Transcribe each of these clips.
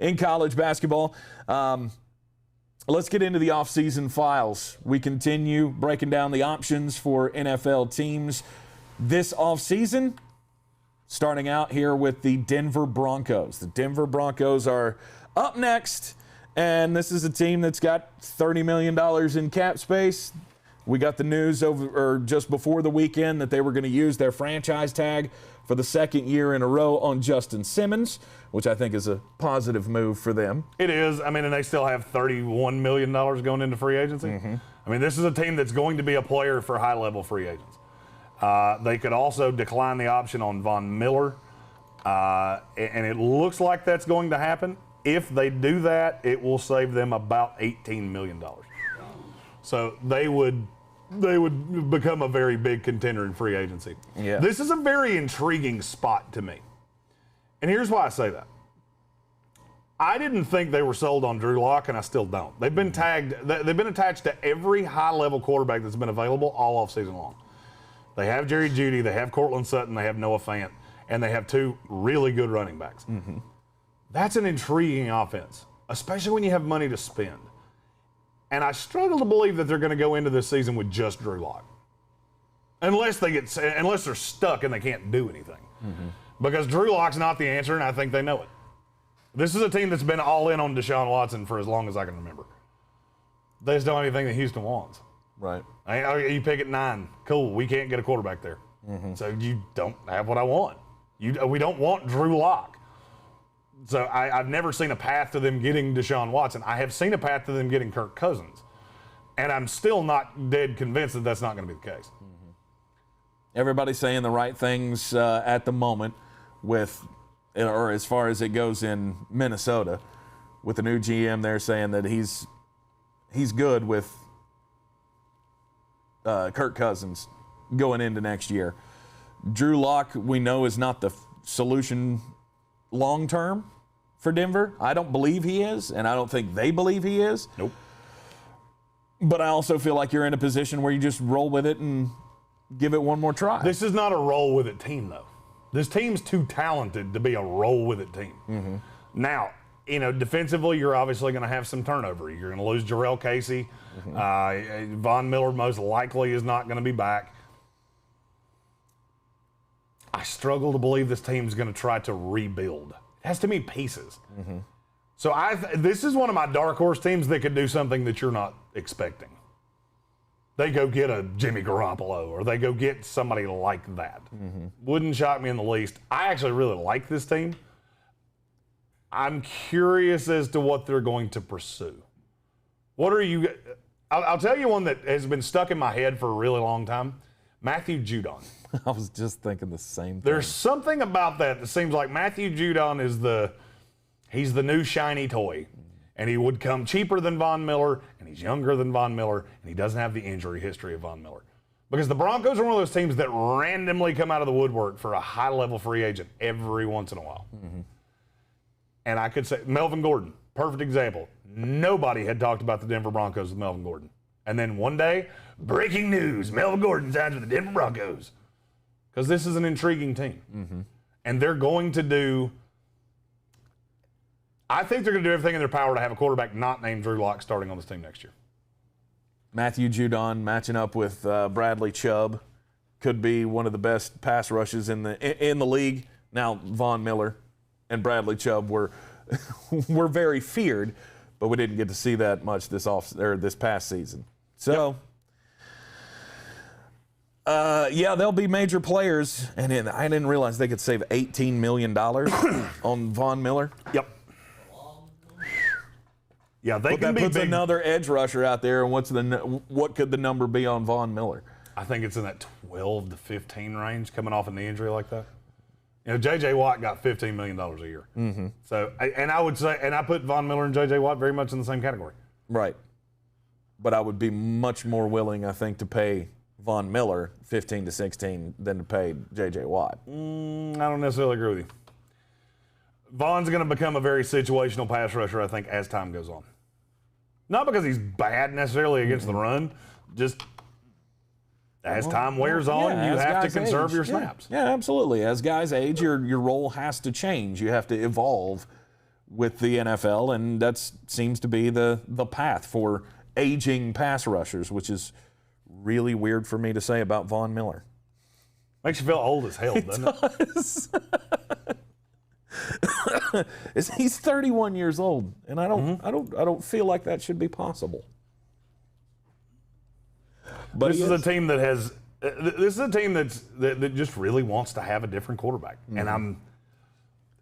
in college basketball. Let's get into the offseason files. We continue breaking down the options for NFL teams this offseason, starting out here with the Denver Broncos. The Denver Broncos are up next, and this is a team that's got $30 million in cap space. We got the news just before the weekend that they were going to use their franchise tag for the second year in a row on Justin Simmons, which I think is a positive move for them. It is. I mean, and they still have $31 million going into free agency. Mm-hmm. I mean, this is a team that's going to be a player for high-level free agents. They could also decline the option on Von Miller, and it looks like that's going to happen. If they do that, it will save them about $18 million. So they would become a very big contender in free agency. Yeah. This is a very intriguing spot to me. And here's why I say that. I didn't think they were sold on Drew Lock, and I still don't. They've been attached to every high-level quarterback that's been available all offseason long. They have Jerry Jeudy, they have Cortland Sutton, they have Noah Fant, and they have two really good running backs. Mm-hmm. That's an intriguing offense, especially when you have money to spend. And I struggle to believe that they're going to go into this season with just Drew Lock, unless they're stuck and they can't do anything. Mm-hmm. Because Drew Lock's not the answer, and I think they know it. This is a team that's been all in on Deshaun Watson for as long as I can remember. They just don't have anything that Houston wants. Right. You pick at 9. Cool, we can't get a quarterback there. Mm-hmm. So you don't have what I want. We don't want Drew Lock. So I've never seen a path to them getting Deshaun Watson. I have seen a path to them getting Kirk Cousins. And I'm still not dead convinced that that's not going to be the case. Mm-hmm. Everybody's saying the right things at the moment or as far as it goes in Minnesota, with the new GM there saying that he's good with Kirk Cousins going into next year. Drew Lock, we know, is not the solution long term for Denver. I don't believe he is, and I don't think they believe he is. Nope. But I also feel like you're in a position where you just roll with it and give it one more try. This is not a roll with it team, though. This team's too talented to be a roll with it team. Mm-hmm. Now, defensively, you're obviously going to have some turnover. You're going to lose Jarrell Casey. Mm-hmm. Von Miller most likely is not going to be back. I struggle to believe this team's going to try to rebuild. It has too many pieces. Mm-hmm. So this is one of my dark horse teams that could do something that you're not expecting. They go get a Jimmy Garoppolo, or they go get somebody like that. Mm-hmm. Wouldn't shock me in the least. I actually really like this team. I'm curious as to what they're going to pursue. I'll tell you one that has been stuck in my head for a really long time. Matthew Judon. I was just thinking the same thing. There's something about that seems like Matthew Judon is he's the new shiny toy. And he would come cheaper than Von Miller, and he's younger than Von Miller, and he doesn't have the injury history of Von Miller. Because the Broncos are one of those teams that randomly come out of the woodwork for a high-level free agent every once in a while. Mm-hmm. And I could say Melvin Gordon, perfect example. Nobody had talked about the Denver Broncos with Melvin Gordon. And then one day, breaking news, Melvin Gordon signs with the Denver Broncos. Because this is an intriguing team. Mm-hmm. And they're going to do... I think they're going to do everything in their power to have a quarterback not named Drew Lock starting on this team next year. Matthew Judon matching up with Bradley Chubb could be one of the best pass rushes in the league. Now, Von Miller and Bradley Chubb were very feared, but we didn't get to see that much this past season. So, they'll be major players, and I didn't realize they could save $18 million on Von Miller. Yep. Yeah, that puts another edge rusher out there, and what could the number be on Von Miller? I think it's in that 12 to 15 range, coming off a knee injury like that. J.J. Watt got $15 million a year. Mm-hmm. So, I would say, and I put Von Miller and J.J. Watt very much in the same category. Right. But I would be much more willing, I think, to pay Von Miller 15 to 16 than to pay J.J. Watt. I don't necessarily agree with you. Von's going to become a very situational pass rusher, I think, as time goes on. Not because he's bad necessarily against the run, just as time wears on, you have to conserve your snaps. Yeah, absolutely. As guys age, your role has to change. You have to evolve with the NFL, and that seems to be the path for aging pass rushers, which is really weird for me to say about Von Miller. Makes you feel old as hell, doesn't it? He's 31 years old, and I don't feel like that should be possible. But this is a team that just really wants to have a different quarterback, and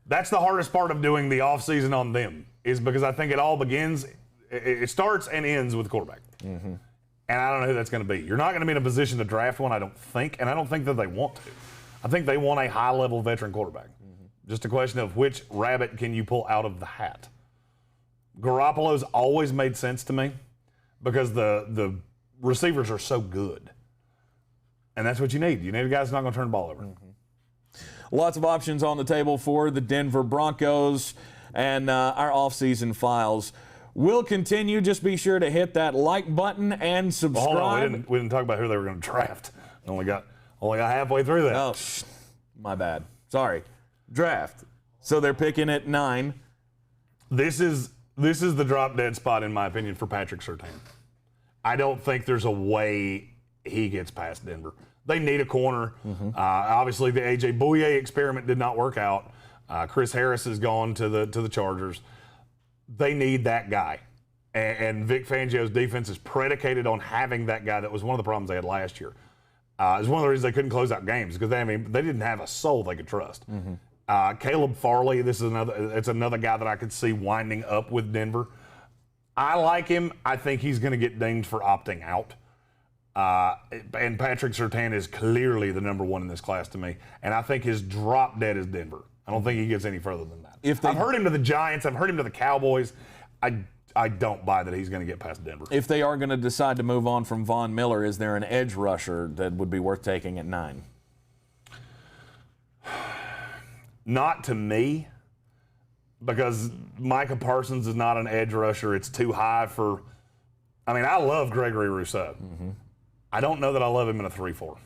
that's the hardest part of doing the offseason on them, is because I think it starts and ends with the quarterback. And I don't know who that's going to be. You're not going to be in a position to draft one, I don't think, and I don't think that they want to. I think they want a high-level veteran quarterback. Just a question of which rabbit can you pull out of the hat. Garoppolo's always made sense to me because the receivers are so good. And that's what you need. You need a guy that's not going to turn the ball over. Lots of options on the table for the Denver Broncos, and our offseason files will continue. Just be sure to hit that like button and subscribe. Well, hold on. We didn't talk about who they were going to draft. Only got halfway through that. Oh, my bad. Sorry. Draft. So they're picking at 9. This is the drop dead spot, in my opinion, for Patrick Surtain. I don't think there's a way he gets past Denver. They need a corner. Obviously, the A.J. Bouye experiment did not work out. Chris Harris has gone to the Chargers. They need that guy. And Vic Fangio's defense is predicated on having that guy. That was one of the problems they had last year. It's one of the reasons they couldn't close out games, because they didn't have a soul they could trust. Caleb Farley, it's another guy that I could see winding up with Denver. I like him. I think he's going to get dinged for opting out. And Patrick Surtain is clearly the number one in this class to me. And I think his drop dead is Denver. I don't think he gets any further than that. I've heard him to the Giants. I've heard him to the Cowboys. I don't buy that he's going to get past Denver. If they are going to decide to move on from Von Miller, is there an edge rusher that would be worth taking at 9? Not to me, because Micah Parsons is not an edge rusher. It's too high for – I love Gregory Rousseau. I don't know that I love him in a 3-4.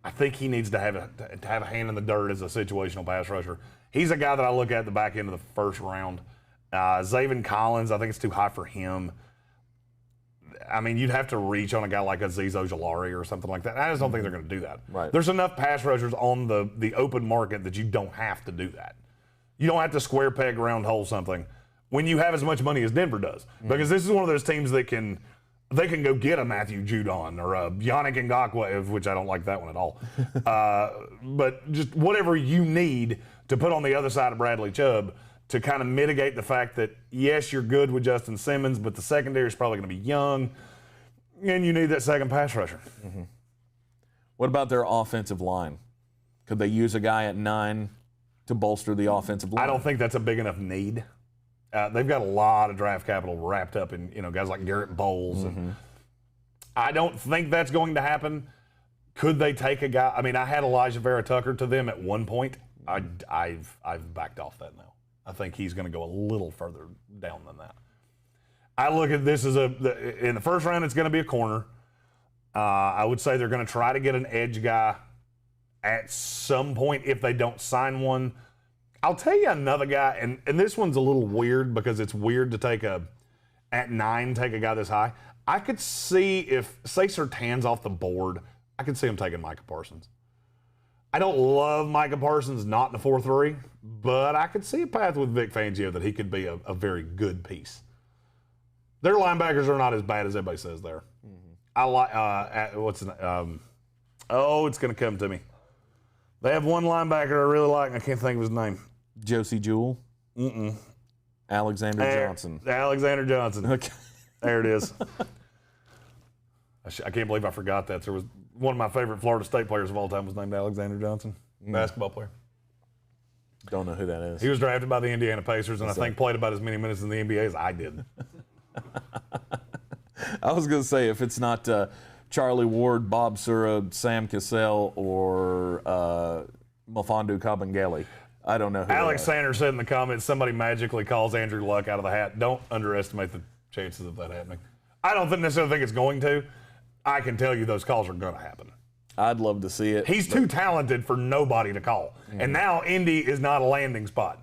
I think he needs to have a hand in the dirt as a situational pass rusher. He's a guy that I look at the back end of the first round. Zavin Collins, I think it's too high for him. You'd have to reach on a guy like Azeez Ojulari or something like that. I just don't think they're going to do that. Right. There's enough pass rushers on the open market that you don't have to do that. You don't have to square peg round hole something when you have as much money as Denver does. Because this is one of those teams that can go get a Matthew Judon or a Yannick Ngakoue, which I don't like that one at all. But just whatever you need to put on the other side of Bradley Chubb to kind of mitigate the fact that, yes, you're good with Justin Simmons, but the secondary is probably going to be young, and you need that second pass rusher. What about their offensive line? Could they use a guy at 9 to bolster the offensive line? I don't think that's a big enough need. They've got a lot of draft capital wrapped up in guys like Garrett Bowles. And I don't think that's going to happen. Could they take a guy? I had Elijah Vera Tucker to them at one point. I've backed off that now. I think he's going to go a little further down than that. I look at this as in the first round, it's going to be a corner. I would say they're going to try to get an edge guy at some point if they don't sign one. I'll tell you another guy, and this one's a little weird because it's weird to at 9, take a guy this high. I could see if, say, Surtain's off the board, I could see him taking Micah Parsons. I don't love Micah Parsons not in the 4-3, but I could see a path with Vic Fangio that he could be a very good piece. Their linebackers are not as bad as everybody says there. I like it's going to come to me. They have one linebacker I really like, and I can't think of his name. Josie Jewell? Alexander Johnson. Alexander Johnson. Okay. There it is. I can't believe I forgot that. There was one of my favorite Florida State players of all time was named Alexander Johnson, basketball player. Don't know who that is. He was drafted by the Indiana Pacers, and I think played about as many minutes in the NBA as I did. I was going to say, if it's not Charlie Ward, Bob Sura, Sam Cassell, or Mfiondu Kabengele, I don't know who Alex Sanders said in the comments, somebody magically calls Andrew Luck out of the hat. Don't underestimate the chances of that happening. I don't necessarily think it's going to. I can tell you those calls are going to happen. I'd love to see it. He's too talented for nobody to call. And now Indy is not a landing spot.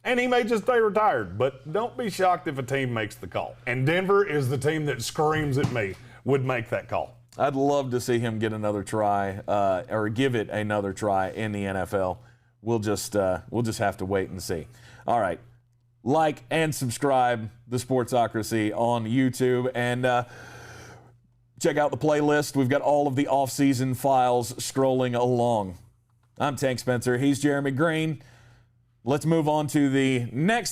And he may just stay retired, but don't be shocked if a team makes the call. And Denver is the team that screams at me would make that call. I'd love to see him get another try or give it another try in the NFL. We'll just have to wait and see. All right. Like and subscribe the Sportsocracy on YouTube and check out the playlist. We've got all of the off-season files scrolling along. I'm Tank Spencer. He's Jeremy Greene. Let's move on to the next